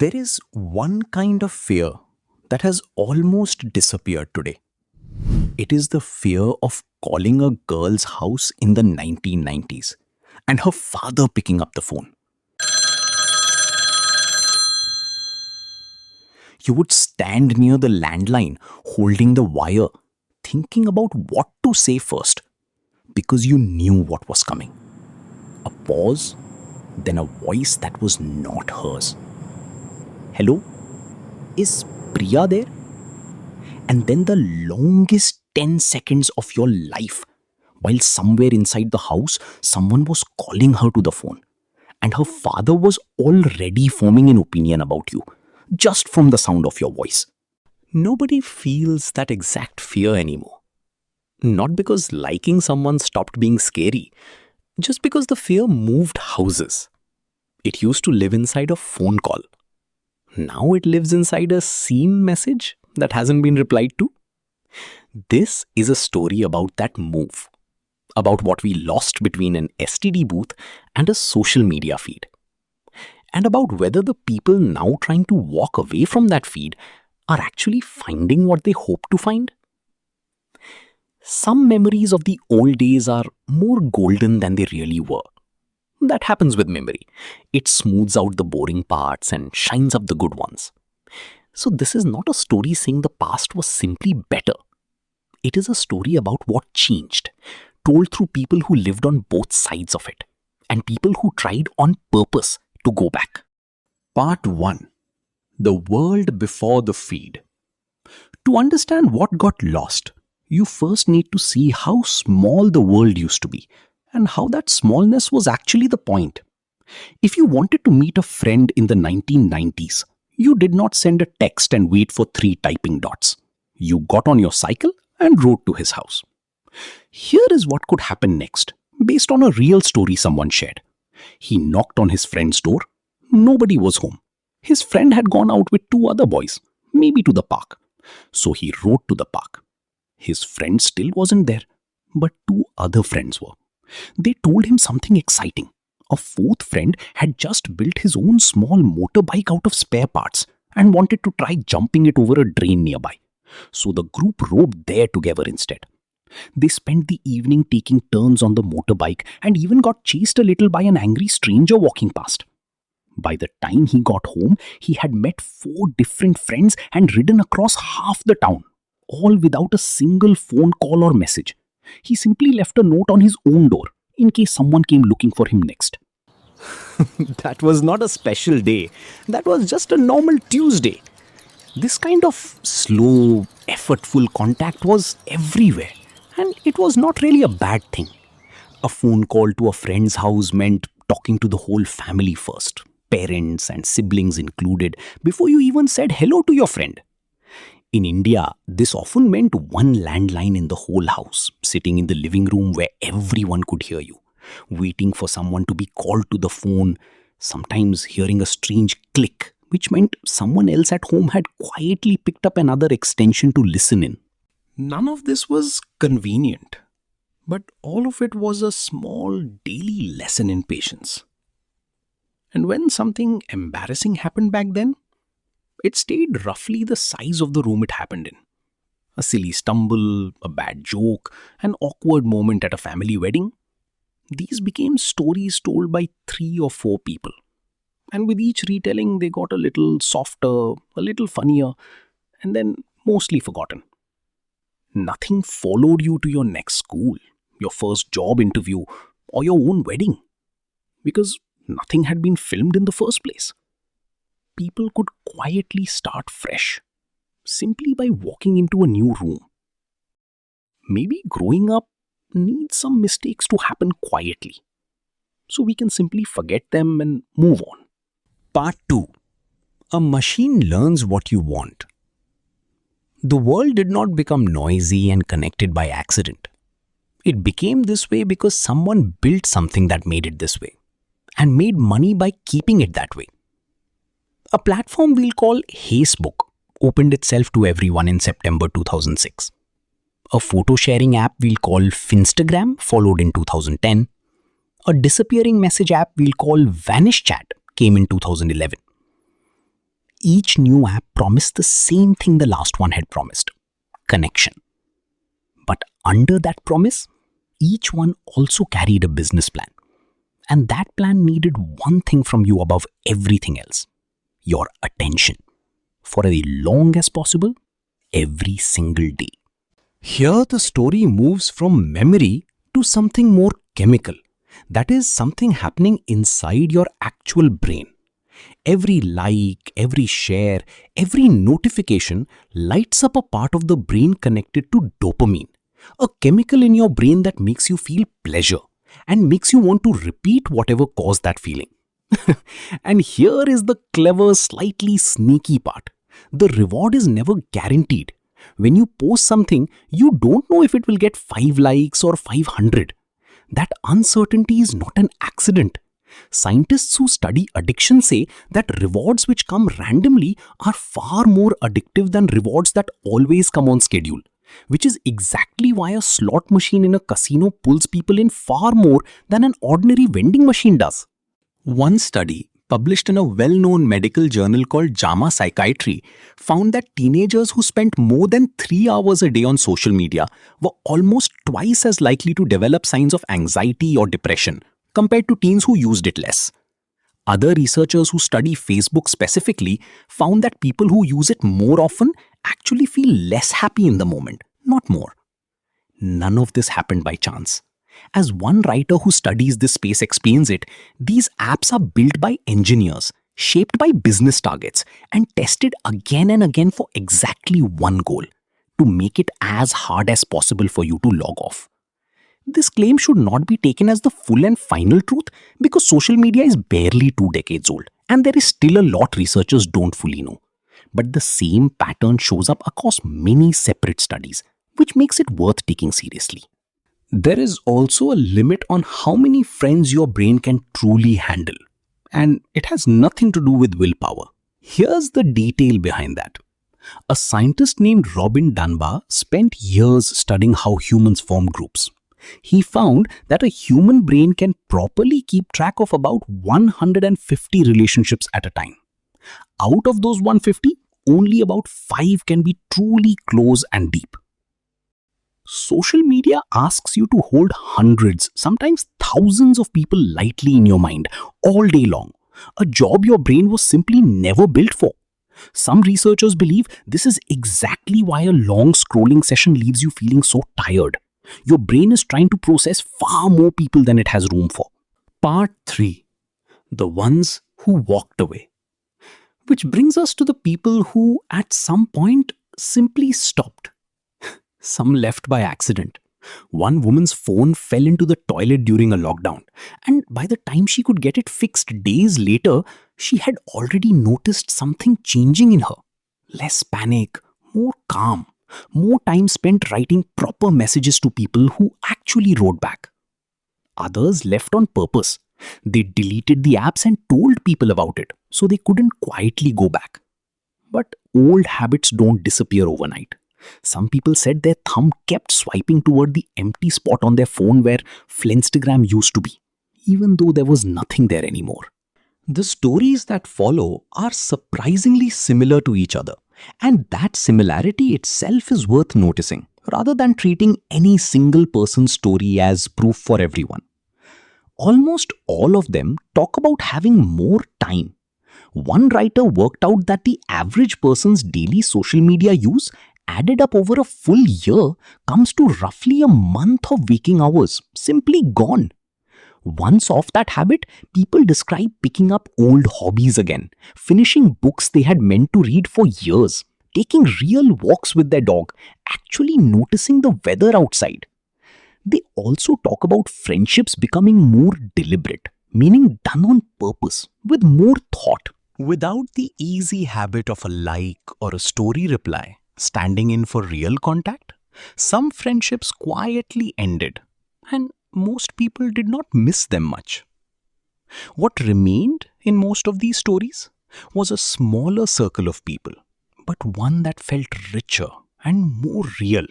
There is one kind of fear that has almost disappeared today. It is the fear of calling a girl's house in the 1990s and her father picking up the phone. You would stand near the landline holding the wire, thinking about what to say first, because you knew what was coming. A pause, then a voice that was not hers. Hello? Is Priya there? And then the longest 10 seconds of your life, while somewhere inside the house, someone was calling her to the phone. And her father was already forming an opinion about you, just from the sound of your voice. Nobody feels that exact fear anymore. Not because liking someone stopped being scary, just because the fear moved houses. It used to live inside a phone call. Now it lives inside a seen message that hasn't been replied to. This is a story about that move, about what we lost between an STD booth and a social media feed, and about whether the people now trying to walk away from that feed are actually finding what they hope to find. Some memories of the old days are more golden than they really were. That happens with memory. It smooths out the boring parts and shines up the good ones. So this is not a story saying the past was simply better. It is a story about what changed, told through people who lived on both sides of it, and people who tried on purpose to go back. Part 1. The world before the feed. To understand what got lost, you first need to see how small the world used to be, and how that smallness was actually the point. If you wanted to meet a friend in the 1990s, you did not send a text and wait for 3 typing dots. You got on your cycle and rode to his house. Here is what could happen next, based on a real story someone shared. He knocked on his friend's door. Nobody was home. His friend had gone out with 2 other boys, maybe to the park. So he rode to the park. His friend still wasn't there, but 2 other friends were. They told him something exciting. A 4th friend had just built his own small motorbike out of spare parts and wanted to try jumping it over a drain nearby. So the group rode there together instead. They spent the evening taking turns on the motorbike and even got chased a little by an angry stranger walking past. By the time he got home, he had met 4 different friends and ridden across half the town, all without a single phone call or message. He simply left a note on his own door in case someone came looking for him next. That was not a special day. That was just a normal Tuesday. This kind of slow, effortful contact was everywhere, and it was not really a bad thing. A phone call to a friend's house meant talking to the whole family first, parents and siblings included, before you even said hello to your friend. In India, this often meant one landline in the whole house, sitting in the living room where everyone could hear you, waiting for someone to be called to the phone, sometimes hearing a strange click, which meant someone else at home had quietly picked up another extension to listen in. None of this was convenient, but all of it was a small daily lesson in patience. And when something embarrassing happened back then, it stayed roughly the size of the room it happened in. A silly stumble, a bad joke, an awkward moment at a family wedding. These became stories told by 3 or 4 people. And with each retelling, they got a little softer, a little funnier, and then mostly forgotten. Nothing followed you to your next school, your first job interview, or your own wedding, because nothing had been filmed in the first place. People could quietly start fresh, simply by walking into a new room. Maybe growing up needs some mistakes to happen quietly, so we can simply forget them and move on. Part 2. A machine learns what you want. The world did not become noisy and connected by accident. It became this way because someone built something that made it this way, and made money by keeping it that way. A platform we'll call Facebook opened itself to everyone in September 2006. A photo sharing app we'll call Finstagram followed in 2010. A disappearing message app we'll call Vanish Chat came in 2011. Each new app promised the same thing the last one had promised: connection. But under that promise, each one also carried a business plan. And that plan needed one thing from you above everything else: your attention. For as long as possible, every single day. Here, the story moves from memory to something more chemical. That is, something happening inside your actual brain. Every like, every share, every notification lights up a part of the brain connected to dopamine, a chemical in your brain that makes you feel pleasure and makes you want to repeat whatever caused that feeling. And here is the clever, slightly sneaky part: the reward is never guaranteed. When you post something, you don't know if it will get 5 likes or 500. That uncertainty is not an accident. Scientists who study addiction say that rewards which come randomly are far more addictive than rewards that always come on schedule, which is exactly why a slot machine in a casino pulls people in far more than an ordinary vending machine does. One study, published in a well-known medical journal called JAMA Psychiatry, found that teenagers who spent more than 3 hours a day on social media were almost twice as likely to develop signs of anxiety or depression compared to teens who used it less. Other researchers who study Facebook specifically found that people who use it more often actually feel less happy in the moment, not more. None of this happened by chance. As one writer who studies this space explains it, these apps are built by engineers, shaped by business targets, and tested again and again for exactly one goal: to make it as hard as possible for you to log off. This claim should not be taken as the full and final truth, because social media is barely 2 decades old, and there is still a lot researchers don't fully know. But the same pattern shows up across many separate studies, which makes it worth taking seriously. There is also a limit on how many friends your brain can truly handle, and it has nothing to do with willpower. Here's the detail behind that. A scientist named Robin Dunbar spent years studying how humans form groups. He found that a human brain can properly keep track of about 150 relationships at a time. Out of those 150, only about 5 can be truly close and deep. Social media asks you to hold hundreds, sometimes thousands of people lightly in your mind all day long, a job your brain was simply never built for. Some researchers believe this is exactly why a long scrolling session leaves you feeling so tired. Your brain is trying to process far more people than it has room for. Part 3. The ones who walked away. Which brings us to the people who, at some point, simply stopped. Some left by accident. One woman's phone fell into the toilet during a lockdown, and by the time she could get it fixed days later, she had already noticed something changing in her. Less panic, more calm, more time spent writing proper messages to people who actually wrote back. Others left on purpose. They deleted the apps and told people about it, so they couldn't quietly go back. But old habits don't disappear overnight. Some people said their thumb kept swiping toward the empty spot on their phone where Flinstagram used to be, even though there was nothing there anymore. The stories that follow are surprisingly similar to each other, and that similarity itself is worth noticing, rather than treating any single person's story as proof for everyone. Almost all of them talk about having more time. One writer worked out that the average person's daily social media use, added up over a full year, comes to roughly a month of waking hours, simply gone. Once off that habit, people describe picking up old hobbies again, finishing books they had meant to read for years, taking real walks with their dog, actually noticing the weather outside. They also talk about friendships becoming more deliberate, meaning done on purpose, with more thought. Without the easy habit of a like or a story reply standing in for real contact, some friendships quietly ended, and most people did not miss them much. What remained in most of these stories was a smaller circle of people, but one that felt richer and more real.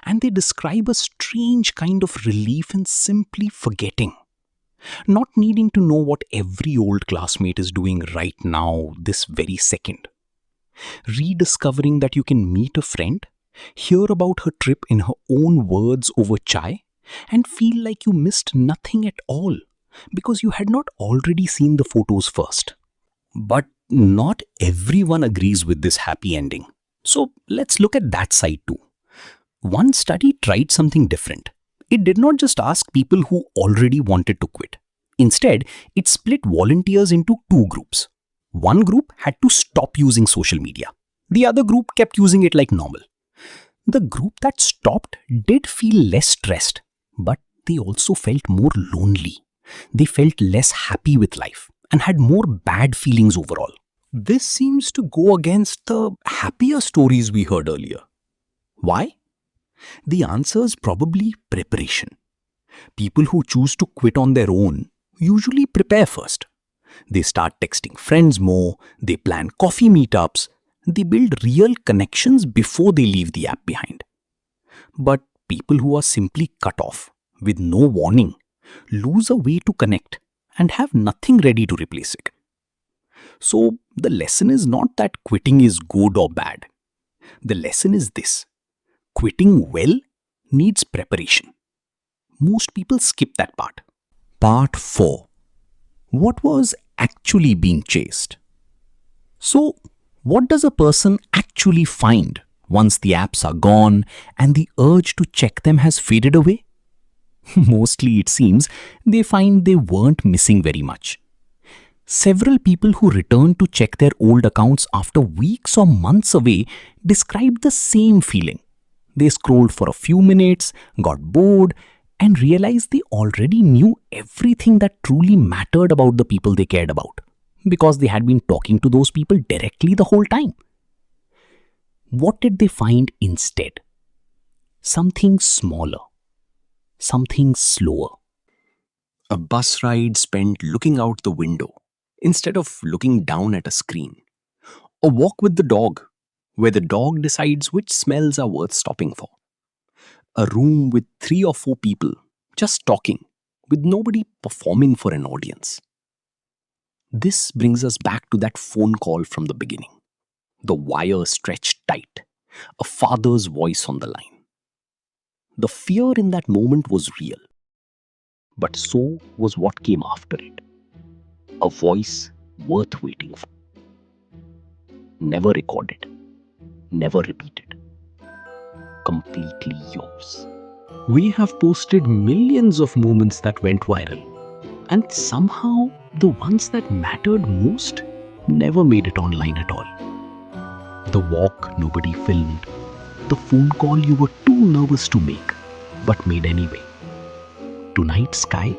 And they describe a strange kind of relief in simply forgetting. Not needing to know what every old classmate is doing right now, this very second. Rediscovering that you can meet a friend, hear about her trip in her own words over chai, and feel like you missed nothing at all because you had not already seen the photos first. But not everyone agrees with this happy ending. So let's look at that side too. One study tried something different. It did not just ask people who already wanted to quit. Instead, it split volunteers into two groups. One group had to stop using social media. The other group kept using it like normal. The group that stopped did feel less stressed, but they also felt more lonely. They felt less happy with life and had more bad feelings overall. This seems to go against the happier stories we heard earlier. Why? The answer is probably preparation. People who choose to quit on their own usually prepare first. They start texting friends more, they plan coffee meetups, they build real connections before they leave the app behind. But people who are simply cut off with no warning lose a way to connect and have nothing ready to replace it. So the lesson is not that quitting is good or bad. The lesson is this: quitting well needs preparation. Most people skip that part. Part 4. What was actually being chased? So, what does a person actually find once the apps are gone and the urge to check them has faded away? Mostly, it seems, they find they weren't missing very much. Several people who returned to check their old accounts after weeks or months away described the same feeling. They scrolled for a few minutes, got bored, and realized they already knew everything that truly mattered about the people they cared about because they had been talking to those people directly the whole time. What did they find instead? Something smaller, something slower. A bus ride spent looking out the window instead of looking down at a screen. A walk with the dog, where the dog decides which smells are worth stopping for. A room with 3 or 4 people just talking, with nobody performing for an audience. This brings us back to that phone call from the beginning. The wire stretched tight, a father's voice on the line. The fear in that moment was real, but so was what came after it. A voice worth waiting for. Never recorded, never repeated. Completely yours. We have posted millions of moments that went viral, and somehow the ones that mattered most never made it online at all. The walk nobody filmed, the phone call you were too nervous to make, but made anyway. Tonight's sky,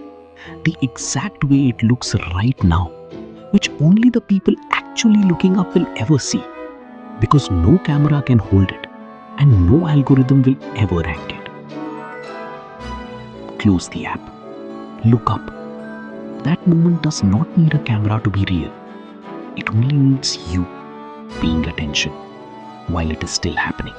the exact way it looks right now, which only the people actually looking up will ever see, because no camera can hold it, and no algorithm will ever rank it. Close the app. Look up. That moment does not need a camera to be real. It only needs you paying attention while it is still happening.